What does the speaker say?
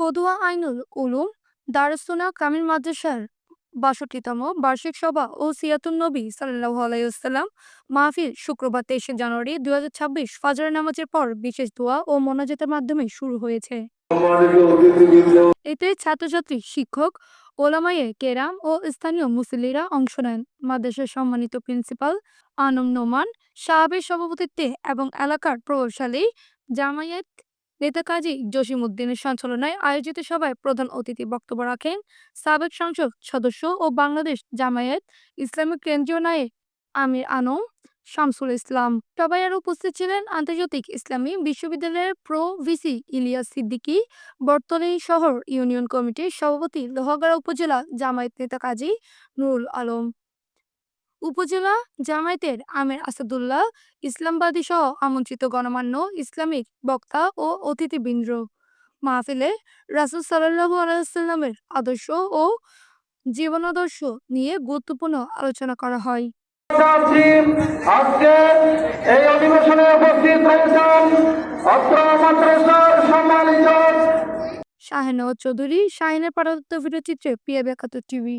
পদুয়া আইনুল উলুম দারুস সুন্নাহ কামিল মাদ্রাসার ৬২তম বার্ষিক সভা ও সিয়াতুন নবী সাল্লাল্লাহু আলাইহি ওয়াসাল্লাম মাহফিল শুক্রবার ২৩শে জানুয়ারি ২০২৬ ফজরের নামাজের পর বিশেষ দোয়া ও মোনাজাতের মাধ্যমে শুরু হয়েছে। এতে ছাত্রছাত্রী, শিক্ষক, ওলামায়ে কেরাম ও স্থানীয় মুসল্লিরা অংশ নেন। মাদ্রাসার সম্মানিত প্রিন্সিপাল আনম নোমান সাহাবের সভাপতিত্বে এবং এলাকার প্রভাবশালী জামায়াত নেতা কাজী জসিম উদ্দিনের সঞ্চালনায় আয়োজিত সভায় প্রধান অতিথি বক্তব্য রাখেন সাবেক সংসদ সদস্য ও বাংলাদেশ জামায়াত ইসলামী কেন্দ্রীয় নায়েব আমির আনম শামসুল ইসলাম। সবাই আরও উপস্থিত ছিলেন আন্তর্জাতিক ইসলামী বিশ্ববিদ্যালয়ের প্রো ভিসি ইলিয়াস সিদ্দিকী, বটতলী শহর ইউনিয়ন কমিটির সভাপতি লোহাগাড়া উপজেলা জামায়াত নেতা কাজী নুরুল আলম, উপজেলা জামায়াতের আমির আসাদুল্লাহ ইসলামবাদী সহ আমন্ত্রিত গণমান্য ইসলামিক বক্তা ও অতিথিবৃন্দ। মাহফিলে রাসূল সাল্লাল্লাহু আলাইহি ওয়াসাল্লামের আদর্শ ও জীবনাদর্শ নিয়ে গুরুত্বপূর্ণ আলোচনা করা হয়। আজকে এই অধিবেশনে উপস্থিত রয়েছেন অত্র মাদ্রাসার সম্মানিত শাহিন চৌধুরী, শাহিনের পাঠানো ভিডিও চিত্রে PA ৭২ টিভি।